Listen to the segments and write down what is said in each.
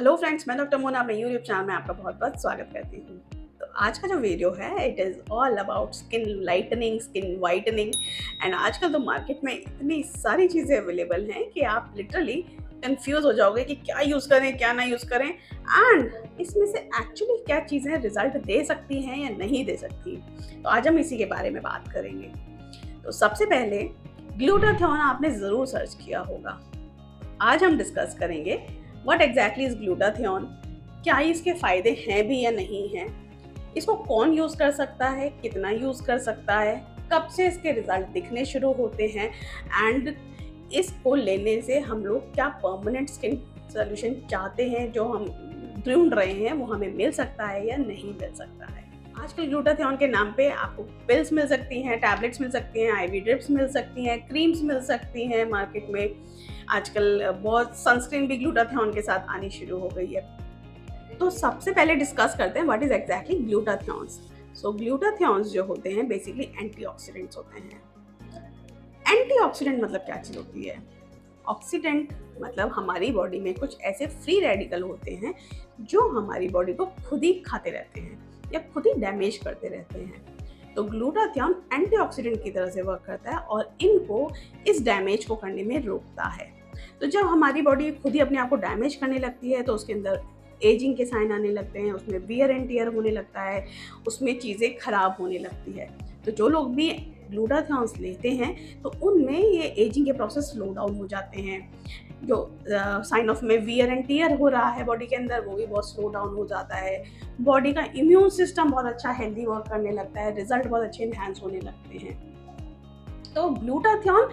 Hello friends, मैं doctor Mona अपने YouTube channel में आपका बहुत बहुत स्वागत करती हूँ। तो आज का जो वीडियो है it is all about skin lightening, skin whitening. And आजकल तो मार्केट में इतनी सारी चीज़ें अवेलेबल हैं कि आप लिटरली कंफ्यूज हो जाओगे कि क्या यूज़ करें क्या ना यूज़ करें, एंड इसमें से एक्चुअली क्या चीज़ें रिजल्ट दे सकती हैं या नहीं दे सकती। तो आज हम इसी के बारे में बात करेंगे। तो सबसे पहले ग्लूटाथियोन आपने ज़रूर सर्च किया होगा। आज हम डिस्कस करेंगे व्हाट एग्जैक्टली इज ग्लूटाथियोन, क्या इसके फायदे हैं भी या नहीं हैं, इसको कौन यूज कर सकता है, कितना यूज कर सकता है, कब से इसके रिजल्ट दिखने शुरू होते हैं, एंड इसको लेने से हम लोग क्या परमानेंट स्किन सोल्यूशन चाहते हैं जो हम ढूंढ रहे हैं वो हमें मिल सकता है या नहीं मिल सकता है। आजकल ग्लूटाथियोन के नाम पे आपको पिल्स मिल सकती हैं, टैबलेट्स मिल सकती हैं, आईवी ड्रिप्स मिल सकती हैं, क्रीम्स मिल सकती हैं मार्केट में। आजकल बहुत सनस्क्रीन भी ग्लूटाथियोन के साथ आनी शुरू हो गई है। तो सबसे पहले डिस्कस करते हैं व्हाट इज एग्जैक्टली ग्लूटाथियोन्स। सो ग्लूटाथियोन्स जो होते हैं बेसिकली एंटीऑक्सीडेंट्स होते हैं। एंटीऑक्सीडेंट मतलब क्या चीज होती है? ऑक्सीडेंट मतलब हमारी बॉडी में कुछ ऐसे फ्री रेडिकल होते हैं जो हमारी बॉडी को खुद ही खाते रहते हैं या खुद ही डैमेज करते रहते हैं। तो ग्लूटाथियोन एंटीऑक्सीडेंट की तरह से वर्क करता है और इनको इस डैमेज को करने में रोकता है। तो जब हमारी बॉडी खुद ही अपने आप को डैमेज करने लगती है तो उसके अंदर एजिंग के साइन आने लगते हैं, उसमें वियर एंड टियर होने लगता है, उसमें चीज़ें खराब होने लगती है। तो जो लोग भी ग्लूटाथियोन्स लेते हैं तो उनमें ये एजिंग के प्रोसेस स्लो डाउन हो जाते हैं। जो साइन ऑफ में वियर एंड टियर हो रहा है बॉडी के अंदर वो भी बहुत स्लो डाउन हो जाता है। बॉडी का इम्यून सिस्टम बहुत अच्छा हेल्दी वर्क करने लगता है, रिजल्ट बहुत अच्छे इन्हांस होने लगते हैं। तो glutathione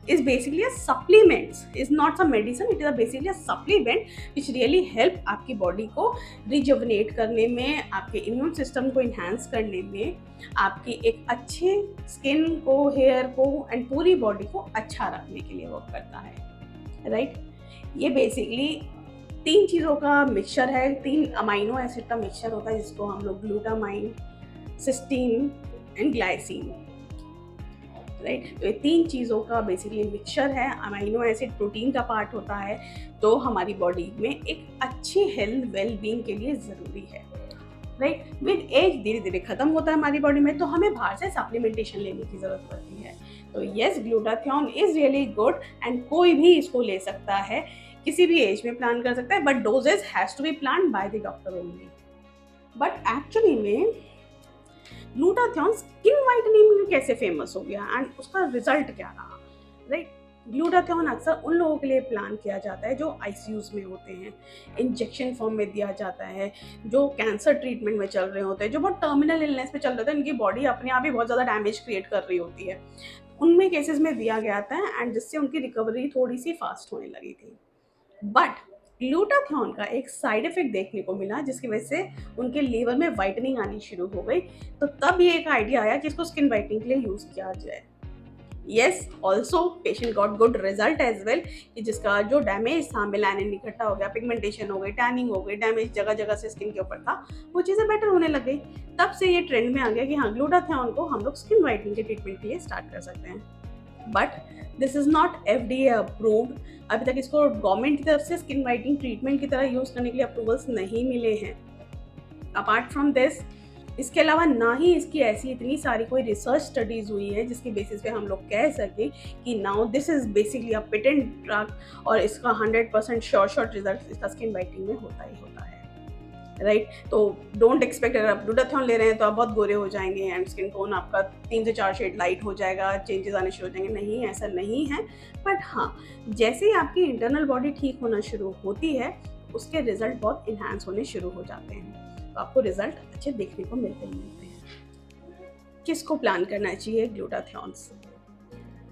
is basically a supplement, is not a medicine, it is a basically a supplement which really help आपकी बॉडी को रिजुवनेट करने में, आपके इम्यून सिस्टम को इन्हांस करने में, आपकी एक अच्छे स्किन को, हेयर को एंड पूरी बॉडी को अच्छा रखने के लिए वर्क करता है, राइट। ये बेसिकली 3 चीज़ों का मिक्सचर है, 3 अमाइनो एसिड का मिक्सचर होता है जिसको हम लोग glutamine, cysteine and glycine, right. तो ये 3 चीज़ों का बेसिकली मिक्सचर है। अमाइनो एसिड प्रोटीन का पार्ट होता है तो हमारी बॉडी में एक अच्छी हेल्थ वेल बीइंग के लिए ज़रूरी है, राइट। विद एज धीरे धीरे खत्म होता है हमारी बॉडी में तो हमें बाहर से सप्लीमेंटेशन लेने की ज़रूरत पड़ती है। तो yes, glutathione is really good and कोई भी इसको ले सकता है, किसी भी एज में प्लान कर सकता है, but dosages has to be plan by the doctor only. But actually में ग्लूटाथियोन स्किन वाइटनिंग में कैसे फेमस हो गया एंड उसका रिजल्ट क्या रहा, राइट। ग्लूटाथियोन अक्सर उन लोगों के लिए प्लान किया जाता है जो आईसीयूज में होते हैं, इंजेक्शन फॉर्म में दिया जाता है, जो कैंसर ट्रीटमेंट में चल रहे होते हैं, जो बहुत टर्मिनल इलनेस में चल रहे होते हैं, इनकी बॉडी अपने आप ही बहुत ज़्यादा डैमेज क्रिएट कर रही होती है, उनमें केसेस में दिया गया था एंड जिससे उनकी रिकवरी थोड़ी सी फास्ट होने लगी थी। बट ग्लूटाथियोन का एक साइड इफेक्ट देखने को मिला जिसकी वजह से उनके लीवर में वाइटनिंग आनी शुरू हो गई। तो तब ये एक आइडिया आया कि इसको स्किन वाइटनिंग के लिए यूज किया जाए। Yes, also patient got good result as well, कि जिसका जो डैमेज था, मेलानिन इकट्ठा हो गया, पिगमेंटेशन हो गई, टैनिंग हो गई, डैमेज जगह जगह से स्किन के ऊपर था, वो चीज़ें बेटर होने लग गई। तब से ये ट्रेंड में आ गया कि हाँ, ग्लूटाथियोन को हम लोग स्किन वाइटनिंग के ट्रीटमेंट के लिए स्टार्ट कर सकते हैं। But this is not FDA approved. अभी तक इसको गवर्नमेंट की तरफ से स्किन वाइटनिंग ट्रीटमेंट की तरह यूज़ करने के लिए अप्रूवल्स नहीं मिले हैं। अपार्ट फ्रॉम दिस, इसके अलावा ना ही इसकी ऐसी इतनी सारी कोई रिसर्च स्टडीज़ हुई है जिसकी बेसिस पे हम लोग कह सकें कि now this is basically a patent drug और इसका 100% श्योर रिजल्ट इसका स्किन वाइटनिंग में होता ही होता है, राइट। तो डोंट एक्सपेक्ट, अगर आप ग्लूटाथियोन ले रहे हैं तो आप बहुत गोरे हो जाएंगे एंड स्किन टोन आपका 3 से 4 शेड लाइट हो जाएगा, चेंजेस आने शुरू हो जाएंगे। नहीं, ऐसा नहीं है। बट हाँ, जैसे ही आपकी इंटरनल बॉडी ठीक होना शुरू होती है उसके रिजल्ट बहुत इन्हांस होने शुरू हो जाते हैं, तो आपको रिजल्ट अच्छे देखने को मिलते ही मिलते हैं। किसको प्लान करना चाहिए ग्लूटाथियोन्स?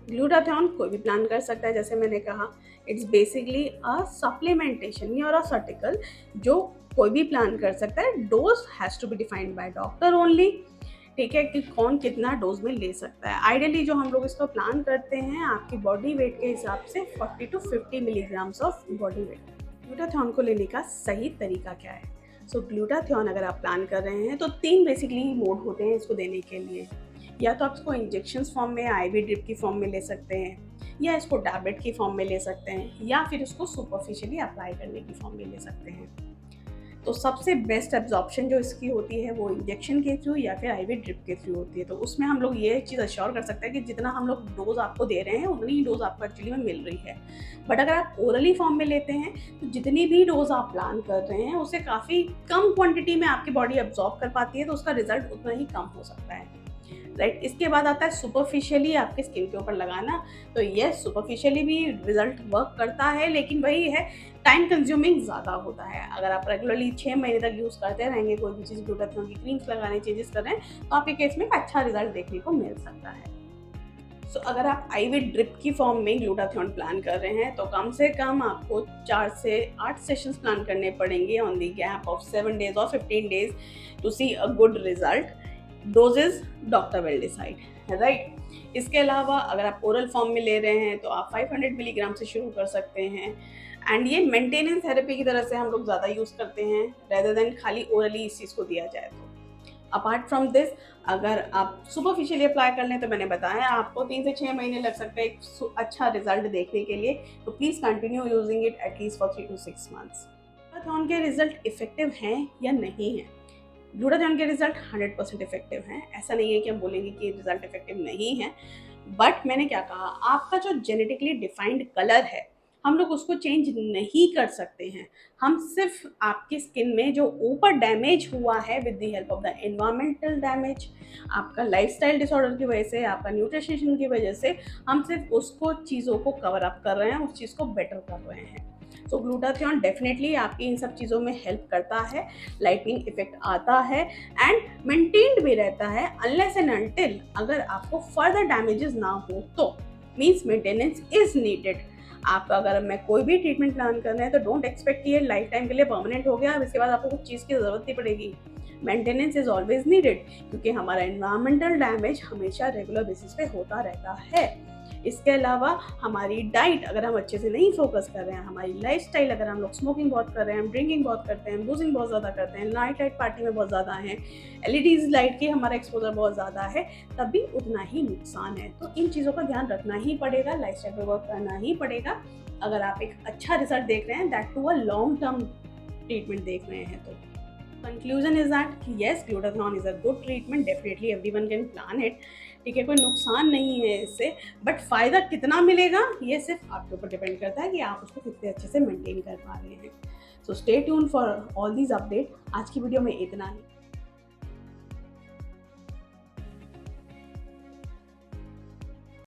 ग्लूटाथियोन कोई भी प्लान कर सकता है, जैसे मैंने कहा it's basically a supplementation nutraceutical जो कोई भी प्लान कर सकता है। Dose has to be defined by doctor only, ठीक है, कि कौन कितना डोज में ले सकता है। आइडियली जो हम लोग इसको प्लान करते हैं आपकी बॉडी वेट के हिसाब से 40 to 50 milligrams of body weight. Glutathione को लेने का सही तरीका क्या है? सो ग्लूटाथियोन अगर आप प्लान कर रहे हैं तो 3 बेसिकली मोड होते हैं इसको देने के लिए। या तो आप इसको इंजेक्शन फॉर्म में आईवी ड्रिप की फॉर्म में ले सकते हैं, या इसको टैबलेट की फॉर्म में ले सकते हैं, या फिर इसको सुपरफिशियली अप्लाई करने की फॉर्म में ले सकते हैं। तो सबसे बेस्ट एब्जॉर्प्शन जो इसकी होती है वो इंजेक्शन के थ्रू या फिर आईवी ड्रिप के थ्रू होती है। तो उसमें हम लोग ये चीज़ अश्योर कर सकते हैं कि जितना हम लोग डोज आपको दे रहे हैं उतनी ही डोज आपको एक्चुअली में मिल रही है। बट अगर आप ओरली फॉर्म में लेते हैं तो जितनी भी डोज आप प्लान कर रहे हैं उससे काफ़ी कम क्वांटिटी में आपकी बॉडी एब्जॉर्ब कर पाती है, तो उसका रिजल्ट उतना ही कम हो सकता है। राइट, इसके बाद आता है सुपरफिशियली आपके स्किन के ऊपर लगाना। तो ये सुपरफिशियली भी रिजल्ट वर्क करता है, लेकिन वही है, टाइम कंज्यूमिंग ज़्यादा होता है। अगर आप रेगुलरली 6 महीने तक यूज़ करते रहेंगे कोई भी चीज़, ग्लूटाथियोन की क्रीम्स लगाने, चेंजेस कर रहे हैं, तो आपके केस में एक अच्छा रिजल्ट देखने को मिल सकता है। सो अगर आप आईवी ड्रिप की फॉर्म में ग्लूटाथियोन प्लान कर रहे हैं तो कम से कम आपको 4 से 8 सेशंस प्लान करने पड़ेंगे on the gap of 7 days और 15 days to see a good result. Dosages doctor will decide, right. इसके अलावा अगर आप ओरल फॉर्म में ले रहे हैं तो आप 500 मिलीग्राम से शुरू कर सकते हैं। एंड ये मेंटेनेंस थेरेपी की तरह से हम लोग ज़्यादा यूज़ करते हैं रेदर देन खाली ओरली इस चीज़ को दिया जाए। तो अपार्ट फ्रॉम दिस, अगर आप सुपरफिशियली अप्लाई कर लें तो मैंने बताया आपको 3 से 6 महीने लग सकते हैं एक अच्छा रिजल्ट देखने के लिए। तो please continue using it at least for 3 to 6 months. Glutathione के रिजल्ट इफेक्टिव हैं या नहीं हैं? ग्लूटाथियोन के रिजल्ट 100% इफेक्टिव हैं। ऐसा नहीं है कि हम बोलेंगे कि रिजल्ट इफेक्टिव नहीं है। बट मैंने क्या कहा, आपका जो जेनेटिकली डिफाइंड कलर है हम लोग उसको चेंज नहीं कर सकते हैं। हम सिर्फ आपकी स्किन में जो ऊपर डैमेज हुआ है with the help of the environmental damage, आपका लाइफस्टाइल डिसऑर्डर की वजह से, आपका न्यूट्रिशन की वजह से, हम सिर्फ उसको चीज़ों को कवर अप कर रहे हैं, उस चीज़ को बेटर कर रहे हैं। सो ग्लूटाथियोन डेफिनेटली आपकी इन सब चीज़ों में हेल्प करता है, लाइटनिंग इफेक्ट आता है एंड मेंटेन्ड भी रहता है अनलेस एंड अनटिल अगर आपको फर्दर डैमेजेस ना हो तो, मीन्स मेंटेनेंस इज नीडेड। आप अगर मैं कोई भी ट्रीटमेंट प्लान कर रहे हैं तो डोंट एक्सपेक्ट कि ये लाइफ टाइम के लिए परमानेंट हो गया, अब इसके बाद आपको कुछ चीज़ की ज़रूरत नहीं पड़ेगी। मेंटेनेंस इज ऑलवेज नीडेड, क्योंकि हमारा एनवायरमेंटल डैमेज हमेशा रेगुलर बेसिस पे होता रहता है। इसके अलावा हमारी डाइट अगर हम अच्छे से नहीं फोकस कर रहे हैं, हमारी लाइफस्टाइल अगर हम लोग स्मोकिंग बहुत कर रहे हैं, ड्रिंकिंग बहुत करते हैं, बूजिंग बहुत ज़्यादा करते हैं, नाइट पार्टी में बहुत ज़्यादा है, एलईडीज लाइट की हमारा एक्सपोजर बहुत ज़्यादा है, तब भी उतना ही नुकसान है। तो इन चीज़ों का ध्यान रखना ही पड़ेगा, लाइफस्टाइल पर वर्क करना ही पड़ेगा अगर आप एक अच्छा रिजल्ट देख रहे हैं, that to a long term treatment देख रहे हैं। तो conclusion is that yes, glutathione is a good treatment, definitely everyone can plan it। ठीक है, कोई नुकसान नहीं है इससे, बट फ़ायदा कितना मिलेगा ये सिर्फ आपके ऊपर डिपेंड करता है कि आप उसको कितने अच्छे से मेंटेन कर पा रहे हैं। So stay tune for all these update. आज की वीडियो में इतना ही।